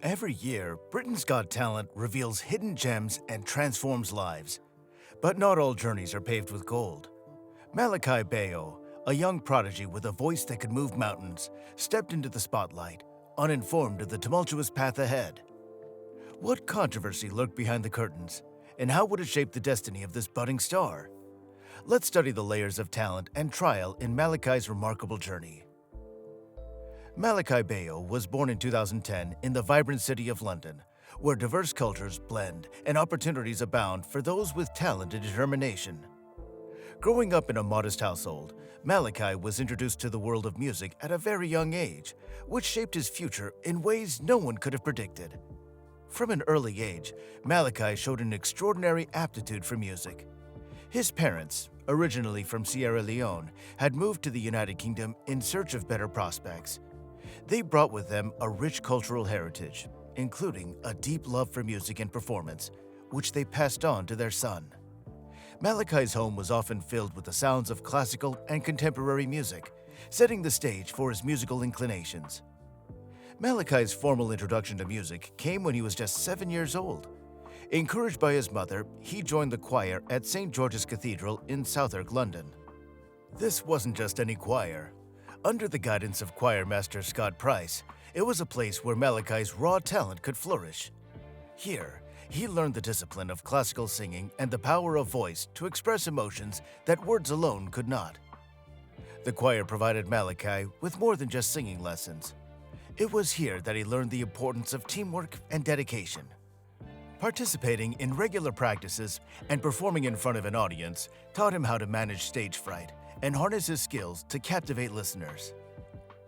Every year, Britain's Got Talent reveals hidden gems and transforms lives. But not all journeys are paved with gold. Malakai Bayoh, a young prodigy with a voice that could move mountains, stepped into the spotlight, uninformed of the tumultuous path ahead. What controversy lurked behind the curtains, and how would it shape the destiny of this budding star? Let's study the layers of talent and trial in Malakai's remarkable journey. Malakai Bayoh was born in 2010 in the vibrant city of London, where diverse cultures blend and opportunities abound for those with talent and determination. Growing up in a modest household, Malakai was introduced to the world of music at a very young age, which shaped his future in ways no one could have predicted. From an early age, Malakai showed an extraordinary aptitude for music. His parents, originally from Sierra Leone, had moved to the United Kingdom in search of better prospects. They brought with them a rich cultural heritage, including a deep love for music and performance, which they passed on to their son. Malakai's home was often filled with the sounds of classical and contemporary music, setting the stage for his musical inclinations. Malakai's formal introduction to music came when he was just 7 years old. Encouraged by his mother, he joined the choir at St. George's Cathedral in Southwark, London. This wasn't just any choir. Under the guidance of choir master Scott Price, it was a place where Malakai's raw talent could flourish. Here, he learned the discipline of classical singing and the power of voice to express emotions that words alone could not. The choir provided Malakai with more than just singing lessons. It was here that he learned the importance of teamwork and dedication. Participating in regular practices and performing in front of an audience taught him how to manage stage fright and harness his skills to captivate listeners.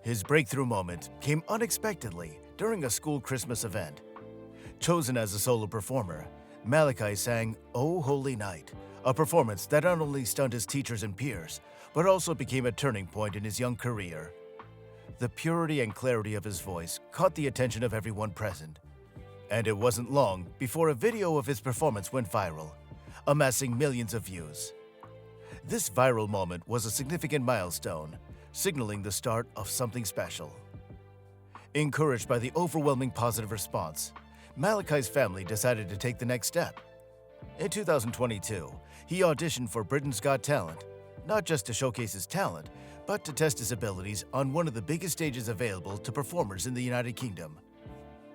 His breakthrough moment came unexpectedly during a school Christmas event. Chosen as a solo performer, Malakai sang "O Holy Night," a performance that not only stunned his teachers and peers, but also became a turning point in his young career. The purity and clarity of his voice caught the attention of everyone present. And it wasn't long before a video of his performance went viral, amassing millions of views. This viral moment was a significant milestone, signaling the start of something special. Encouraged by the overwhelming positive response, Malakai's family decided to take the next step. In 2022, he auditioned for Britain's Got Talent, not just to showcase his talent, but to test his abilities on one of the biggest stages available to performers in the United Kingdom.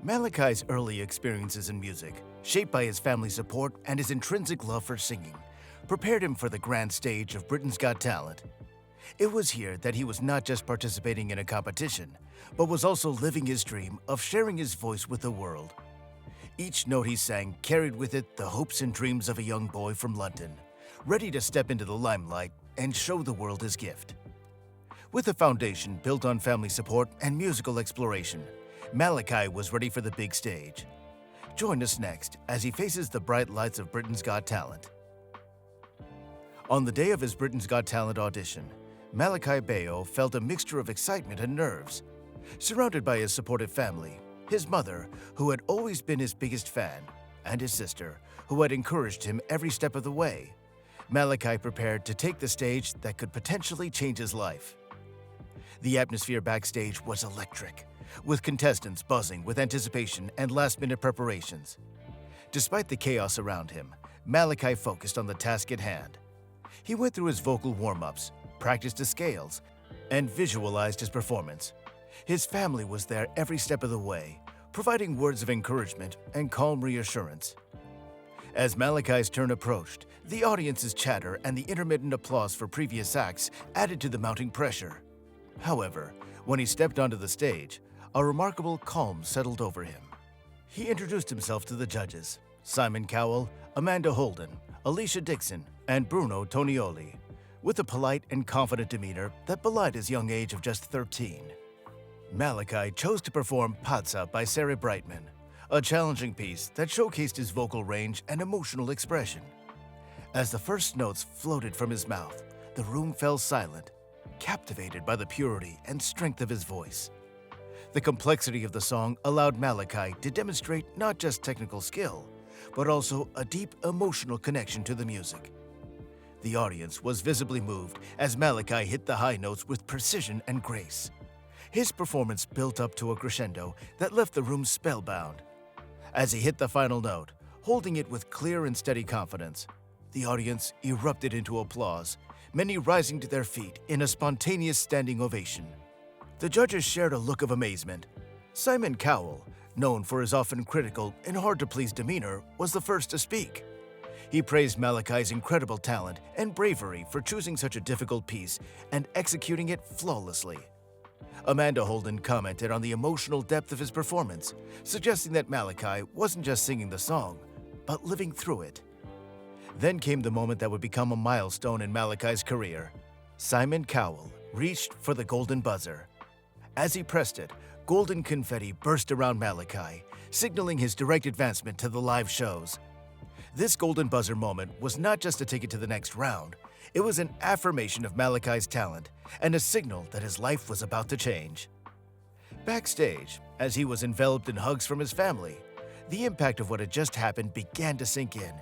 Malakai's early experiences in music, shaped by his family's support and his intrinsic love for singing, prepared him for the grand stage of Britain's Got Talent. It was here that he was not just participating in a competition, but was also living his dream of sharing his voice with the world. Each note he sang carried with it the hopes and dreams of a young boy from London, ready to step into the limelight and show the world his gift. With a foundation built on family support and musical exploration, Malakai was ready for the big stage. Join us next as he faces the bright lights of Britain's Got Talent. On the day of his Britain's Got Talent audition, Malakai Bayoh felt a mixture of excitement and nerves. Surrounded by his supportive family, his mother, who had always been his biggest fan, and his sister, who had encouraged him every step of the way, Malakai prepared to take the stage that could potentially change his life. The atmosphere backstage was electric, with contestants buzzing with anticipation and last-minute preparations. Despite the chaos around him, Malakai focused on the task at hand. He went through his vocal warm-ups, practiced his scales, and visualized his performance. His family was there every step of the way, providing words of encouragement and calm reassurance. As Malakai's turn approached, the audience's chatter and the intermittent applause for previous acts added to the mounting pressure. However, when he stepped onto the stage, a remarkable calm settled over him. He introduced himself to the judges, Simon Cowell, Amanda Holden, Alicia Dixon, and Bruno Tonioli, with a polite and confident demeanor that belied his young age of just 13. Malakai chose to perform Pazza by Sarah Brightman, a challenging piece that showcased his vocal range and emotional expression. As the first notes floated from his mouth, the room fell silent, captivated by the purity and strength of his voice. The complexity of the song allowed Malakai to demonstrate not just technical skill, but also a deep emotional connection to the music. The audience was visibly moved as Malakai hit the high notes with precision and grace. His performance built up to a crescendo that left the room spellbound. As he hit the final note, holding it with clear and steady confidence, the audience erupted into applause, many rising to their feet in a spontaneous standing ovation. The judges shared a look of amazement. Simon Cowell, known for his often critical and hard-to-please demeanor, was the first to speak. He praised Malakai's incredible talent and bravery for choosing such a difficult piece and executing it flawlessly. Amanda Holden commented on the emotional depth of his performance, suggesting that Malakai wasn't just singing the song, but living through it. Then came the moment that would become a milestone in Malakai's career. Simon Cowell reached for the golden buzzer. As he pressed it, golden confetti burst around Malakai, signaling his direct advancement to the live shows. This golden buzzer moment was not just a ticket to the next round, it was an affirmation of Malakai's talent and a signal that his life was about to change. Backstage, as he was enveloped in hugs from his family, the impact of what had just happened began to sink in.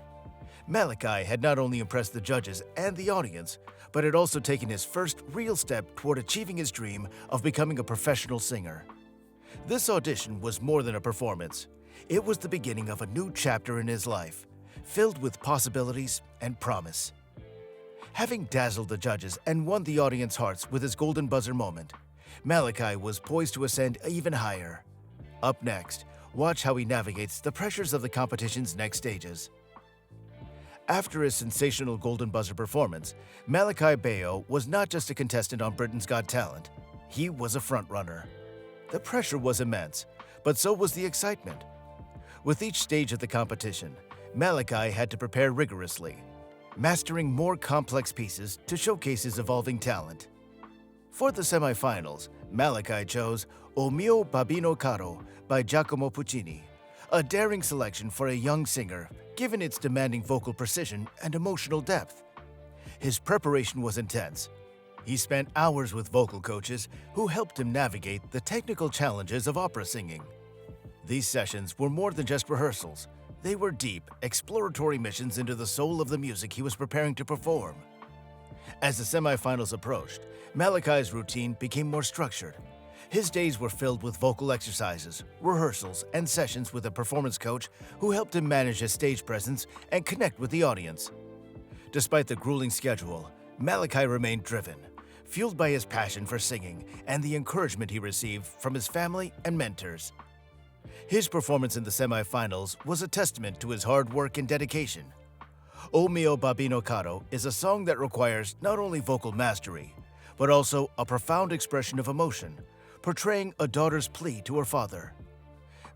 Malakai had not only impressed the judges and the audience, but had also taken his first real step toward achieving his dream of becoming a professional singer. This audition was more than a performance. It was the beginning of a new chapter in his life, filled with possibilities and promise. Having dazzled the judges and won the audience hearts with his golden buzzer moment, Malakai was poised to ascend even higher. Up next, watch how he navigates the pressures of the competition's next stages. After his sensational golden buzzer performance, Malakai Bayoh was not just a contestant on Britain's Got Talent. He was a frontrunner. The pressure was immense, but so was the excitement. With each stage of the competition, Malakai had to prepare rigorously, mastering more complex pieces to showcase his evolving talent. For the semifinals, Malakai chose O Mio Babino Caro by Giacomo Puccini, a daring selection for a young singer given its demanding vocal precision and emotional depth. His preparation was intense. He spent hours with vocal coaches who helped him navigate the technical challenges of opera singing. These sessions were more than just rehearsals. They were deep, exploratory missions into the soul of the music he was preparing to perform. As the semifinals approached, Malakai's routine became more structured. His days were filled with vocal exercises, rehearsals, and sessions with a performance coach who helped him manage his stage presence and connect with the audience. Despite the grueling schedule, Malakai remained driven, fueled by his passion for singing and the encouragement he received from his family and mentors. His performance in the semifinals was a testament to his hard work and dedication. O Mio Babino Caro is a song that requires not only vocal mastery, but also a profound expression of emotion, portraying a daughter's plea to her father.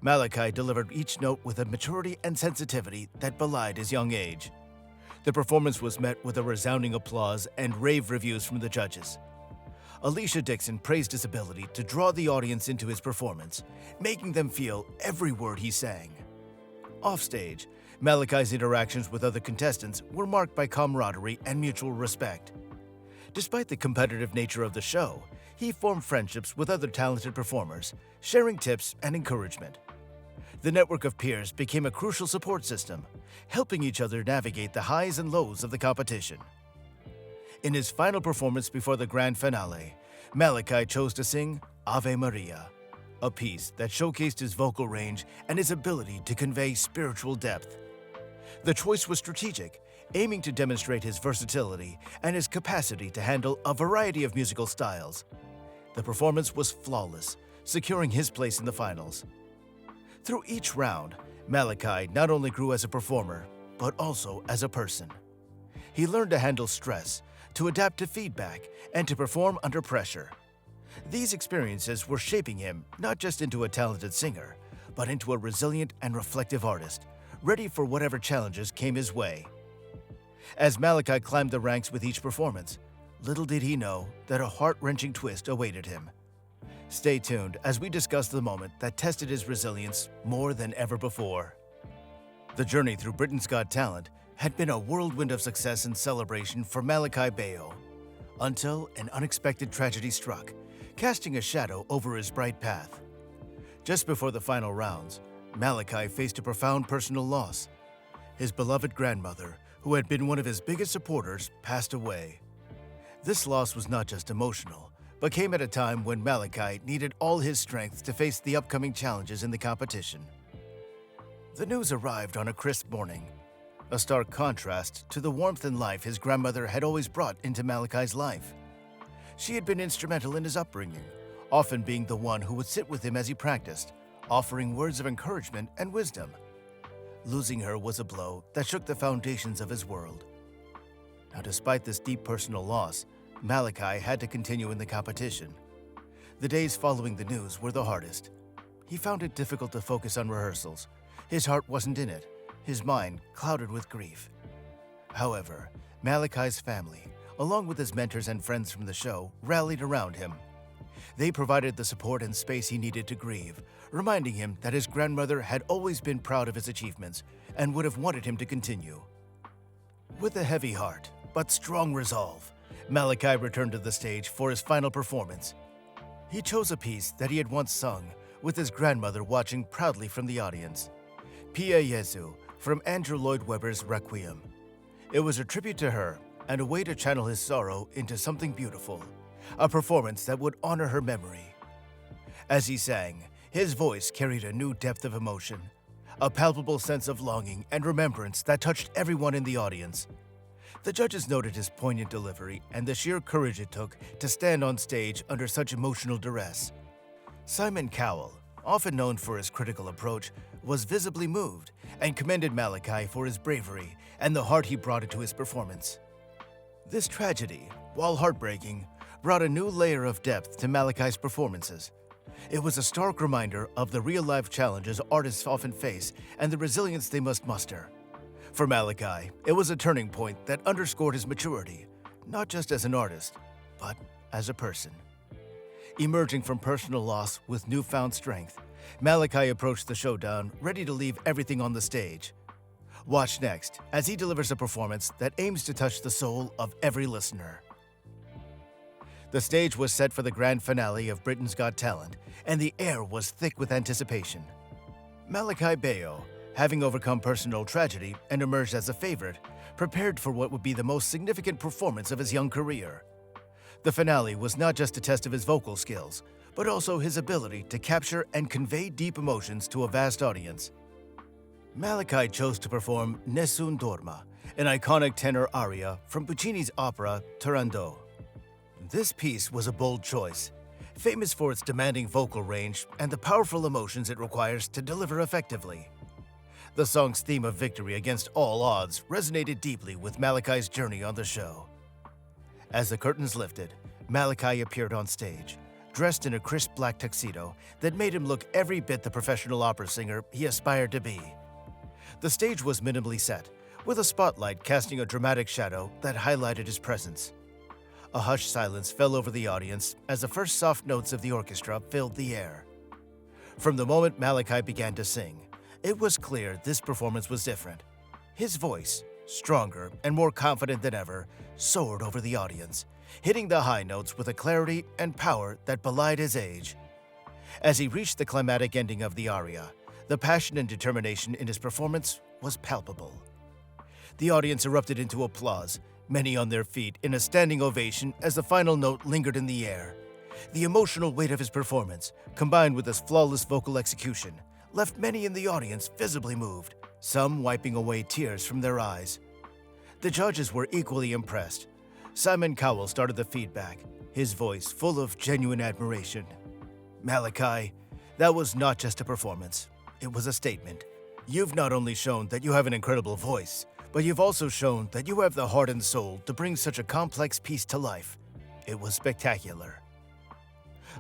Malakai delivered each note with a maturity and sensitivity that belied his young age. The performance was met with a resounding applause and rave reviews from the judges. Alicia Dixon praised his ability to draw the audience into his performance, making them feel every word he sang. Offstage, Malakai's interactions with other contestants were marked by camaraderie and mutual respect. Despite the competitive nature of the show, he formed friendships with other talented performers, sharing tips and encouragement. The network of peers became a crucial support system, helping each other navigate the highs and lows of the competition. In his final performance before the grand finale, Malakai chose to sing Ave Maria, a piece that showcased his vocal range and his ability to convey spiritual depth. The choice was strategic, aiming to demonstrate his versatility and his capacity to handle a variety of musical styles. The performance was flawless, securing his place in the finals. Through each round, Malakai not only grew as a performer, but also as a person. He learned to handle stress, to adapt to feedback, and to perform under pressure. These experiences were shaping him not just into a talented singer, but into a resilient and reflective artist, ready for whatever challenges came his way. As Malakai climbed the ranks with each performance, little did he know that a heart-wrenching twist awaited him. Stay tuned as we discuss the moment that tested his resilience more than ever before. The journey through Britain's Got Talent had been a whirlwind of success and celebration for Malakai Bayoh, until an unexpected tragedy struck, casting a shadow over his bright path. Just before the final rounds, Malakai faced a profound personal loss. His beloved grandmother, who had been one of his biggest supporters, passed away. This loss was not just emotional, but came at a time when Malakai needed all his strength to face the upcoming challenges in the competition. The news arrived on a crisp morning, a stark contrast to the warmth and life his grandmother had always brought into Malakai's life. She had been instrumental in his upbringing, often being the one who would sit with him as he practiced, offering words of encouragement and wisdom. Losing her was a blow that shook the foundations of his world. Now, despite this deep personal loss, Malakai had to continue in the competition. The days following the news were the hardest. He found it difficult to focus on rehearsals. His heart wasn't in it, his mind clouded with grief. However, Malakai's family, along with his mentors and friends from the show, rallied around him. They provided the support and space he needed to grieve, reminding him that his grandmother had always been proud of his achievements and would have wanted him to continue. With a heavy heart, but strong resolve, Malakai returned to the stage for his final performance. He chose a piece that he had once sung, with his grandmother watching proudly from the audience. Pia Jesu from Andrew Lloyd Webber's Requiem. It was a tribute to her and a way to channel his sorrow into something beautiful, a performance that would honor her memory. As he sang, his voice carried a new depth of emotion, a palpable sense of longing and remembrance that touched everyone in the audience. The judges noted his poignant delivery and the sheer courage it took to stand on stage under such emotional duress. Simon Cowell, often known for his critical approach, was visibly moved and commended Malakai for his bravery and the heart he brought into his performance. This tragedy, while heartbreaking, brought a new layer of depth to Malakai's performances. It was a stark reminder of the real-life challenges artists often face and the resilience they must muster. For Malakai, it was a turning point that underscored his maturity, not just as an artist, but as a person. Emerging from personal loss with newfound strength, Malakai approached the showdown ready to leave everything on the stage. Watch next as he delivers a performance that aims to touch the soul of every listener. The stage was set for the grand finale of Britain's Got Talent, and the air was thick with anticipation. Malakai Bayoh, having overcome personal tragedy and emerged as a favorite, prepared for what would be the most significant performance of his young career. The finale was not just a test of his vocal skills, but also his ability to capture and convey deep emotions to a vast audience. Malakai chose to perform Nessun Dorma, an iconic tenor aria from Puccini's opera Turandot. This piece was a bold choice, famous for its demanding vocal range and the powerful emotions it requires to deliver effectively. The song's theme of victory against all odds resonated deeply with Malakai's journey on the show. As the curtains lifted, Malakai appeared on stage, dressed in a crisp black tuxedo that made him look every bit the professional opera singer he aspired to be. The stage was minimally set, with a spotlight casting a dramatic shadow that highlighted his presence. A hushed silence fell over the audience as the first soft notes of the orchestra filled the air. From the moment Malakai began to sing, it was clear this performance was different. His voice, stronger and more confident than ever, soared over the audience, hitting the high notes with a clarity and power that belied his age. As he reached the climactic ending of the aria, the passion and determination in his performance was palpable. The audience erupted into applause, many on their feet in a standing ovation as the final note lingered in the air. The emotional weight of his performance, combined with his flawless vocal execution, left many in the audience visibly moved, some wiping away tears from their eyes. The judges were equally impressed. Simon Cowell started the feedback, his voice full of genuine admiration. Malakai, that was not just a performance. It was a statement. You've not only shown that you have an incredible voice, but you've also shown that you have the heart and soul to bring such a complex piece to life. It was spectacular.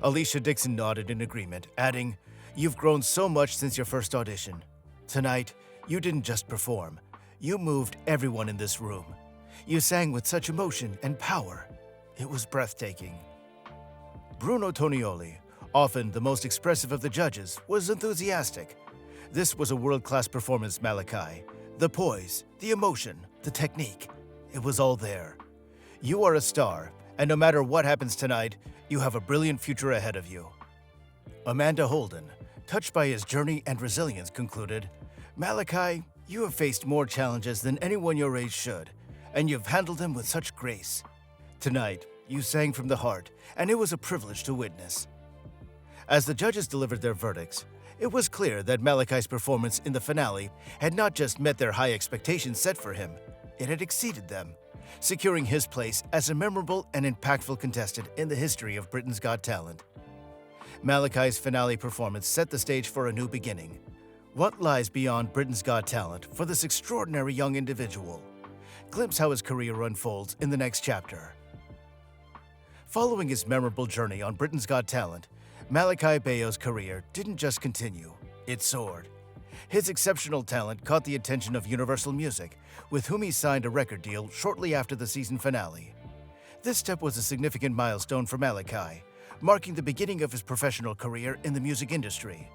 Alicia Dixon nodded in agreement, adding, "You've grown so much since your first audition. Tonight, you didn't just perform. You moved everyone in this room. You sang with such emotion and power. It was breathtaking." Bruno Tonioli, often the most expressive of the judges, was enthusiastic. This was a world-class performance, Malakai. The poise, the emotion, the technique, it was all there. You are a star, and no matter what happens tonight, you have a brilliant future ahead of you. Amanda Holden, touched by his journey and resilience, concluded, "Malakai, you have faced more challenges than anyone your age should, and you've handled them with such grace. Tonight, You sang from the heart, and it was a privilege to witness." As the judges delivered their verdicts, it was clear that Malakai's performance in the finale had not just met their high expectations set for him, it had exceeded them, securing his place as a memorable and impactful contestant in the history of Britain's Got Talent. Malakai's finale performance set the stage for a new beginning. What lies beyond Britain's Got Talent for this extraordinary young individual? Glimpse how his career unfolds in the next chapter. Following his memorable journey on Britain's Got Talent, Malakai Bayoh's career didn't just continue, it soared. His exceptional talent caught the attention of Universal Music, with whom he signed a record deal shortly after the season finale. This step was a significant milestone for Malakai, marking the beginning of his professional career in the music industry.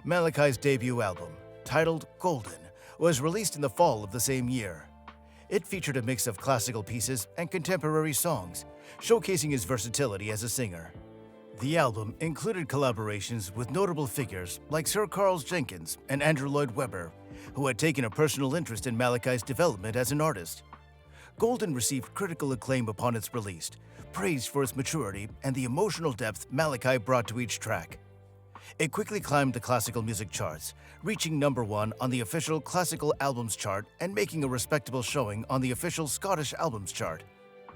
Malakai's debut album, titled Golden, was released in the fall of the same year. It featured a mix of classical pieces and contemporary songs, showcasing his versatility as a singer. The album included collaborations with notable figures like Sir Charles Jenkins and Andrew Lloyd Webber, who had taken a personal interest in Malakai's development as an artist. Golden received critical acclaim upon its release, praised for its maturity and the emotional depth Malakai brought to each track. It quickly climbed the classical music charts, reaching #1 on the official Classical Albums chart and making a respectable showing on the official Scottish Albums chart.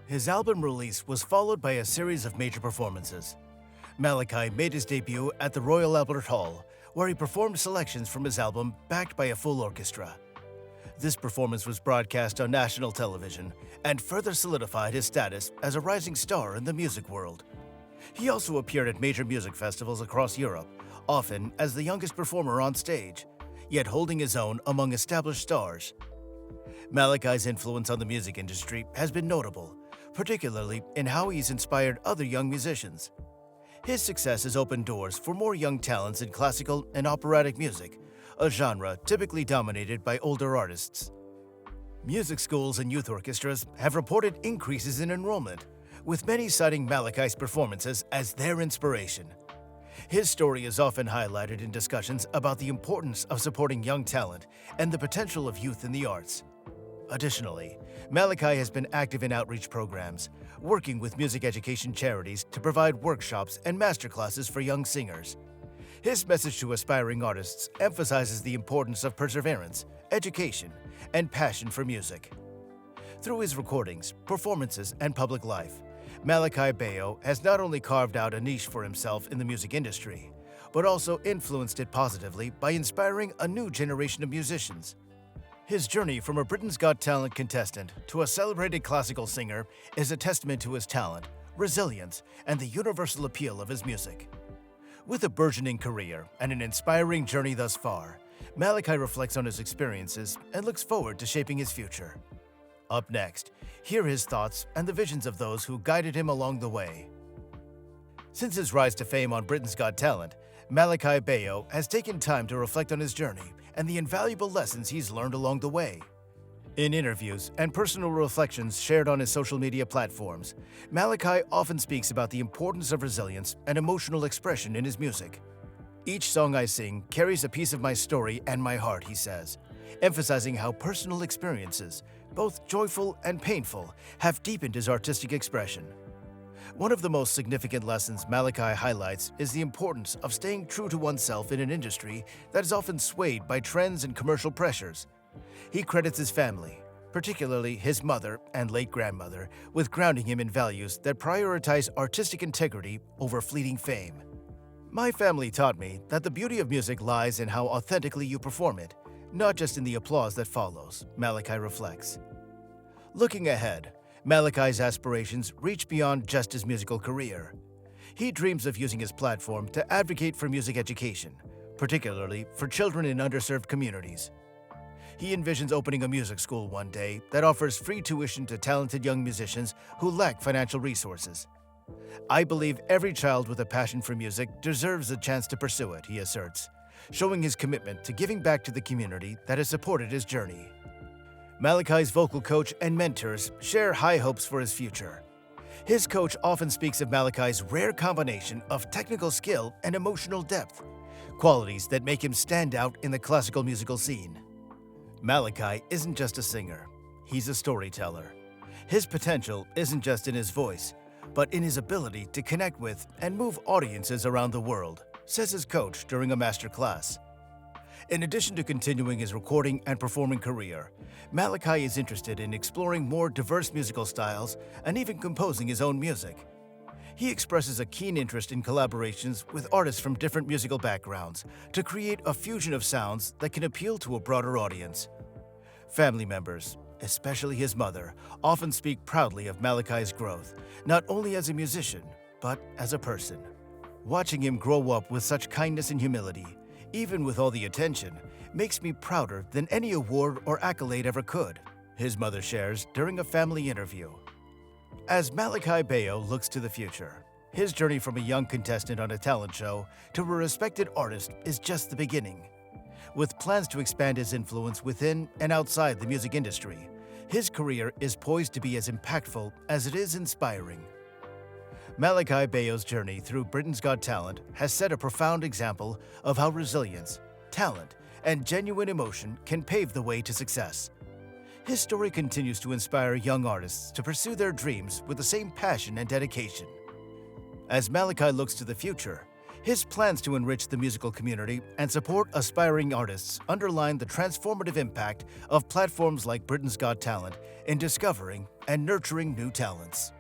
His album release was followed by a series of major performances. Malakai made his debut at the Royal Albert Hall, where he performed selections from his album backed by a full orchestra. This performance was broadcast on national television and further solidified his status as a rising star in the music world. He also appeared at major music festivals across Europe, often as the youngest performer on stage, yet holding his own among established stars. Malakai's influence on the music industry has been notable, particularly in how he's inspired other young musicians. His success has opened doors for more young talents in classical and operatic music, a genre typically dominated by older artists. Music schools and youth orchestras have reported increases in enrollment, with many citing Malakai's performances as their inspiration. His story is often highlighted in discussions about the importance of supporting young talent and the potential of youth in the arts. Additionally, Malakai has been active in outreach programs, working with music education charities to provide workshops and masterclasses for young singers. His message to aspiring artists emphasizes the importance of perseverance, education, and passion for music. Through his recordings, performances, and public life, Malakai Bayoh has not only carved out a niche for himself in the music industry, but also influenced it positively by inspiring a new generation of musicians. His journey from a Britain's Got Talent contestant to a celebrated classical singer is a testament to his talent, resilience, and the universal appeal of his music. With a burgeoning career and an inspiring journey thus far, Malakai reflects on his experiences and looks forward to shaping his future. Up next, hear his thoughts and the visions of those who guided him along the way. Since his rise to fame on Britain's Got Talent, Malakai Bayoh has taken time to reflect on his journey and the invaluable lessons he's learned along the way. In interviews and personal reflections shared on his social media platforms, Malakai often speaks about the importance of resilience and emotional expression in his music. "Each song I sing carries a piece of my story and my heart," he says, emphasizing how personal experiences, both joyful and painful, have deepened his artistic expression. One of the most significant lessons Malakai highlights is the importance of staying true to oneself in an industry that is often swayed by trends and commercial pressures. He credits his family, particularly his mother and late grandmother, with grounding him in values that prioritize artistic integrity over fleeting fame. "My family taught me that the beauty of music lies in how authentically you perform it, not just in the applause that follows," Malakai reflects. Looking ahead, Malakai's aspirations reach beyond just his musical career. He dreams of using his platform to advocate for music education, particularly for children in underserved communities. He envisions opening a music school one day that offers free tuition to talented young musicians who lack financial resources. "I believe every child with a passion for music deserves a chance to pursue it," he asserts, showing his commitment to giving back to the community that has supported his journey. Malakai's vocal coach and mentors share high hopes for his future. His coach often speaks of Malakai's rare combination of technical skill and emotional depth, qualities that make him stand out in the classical musical scene. Malakai isn't just a singer, he's a storyteller. His potential isn't just in his voice, but in his ability to connect with and move audiences around the world, says his coach during a master class. In addition to continuing his recording and performing career, Malakai is interested in exploring more diverse musical styles and even composing his own music. He expresses a keen interest in collaborations with artists from different musical backgrounds to create a fusion of sounds that can appeal to a broader audience. Family members, especially his mother, often speak proudly of Malakai's growth, not only as a musician, but as a person. Watching him grow up with such kindness and humility, even with all the attention, makes me prouder than any award or accolade ever could, his mother shares during a family interview. As Malakai Bayoh looks to the future, his journey from a young contestant on a talent show to a respected artist is just the beginning. With plans to expand his influence within and outside the music industry, his career is poised to be as impactful as it is inspiring. Malakai Bayoh's journey through Britain's Got Talent has set a profound example of how resilience, talent, and genuine emotion can pave the way to success. His story continues to inspire young artists to pursue their dreams with the same passion and dedication. As Malakai looks to the future, his plans to enrich the musical community and support aspiring artists underline the transformative impact of platforms like Britain's Got Talent in discovering and nurturing new talents.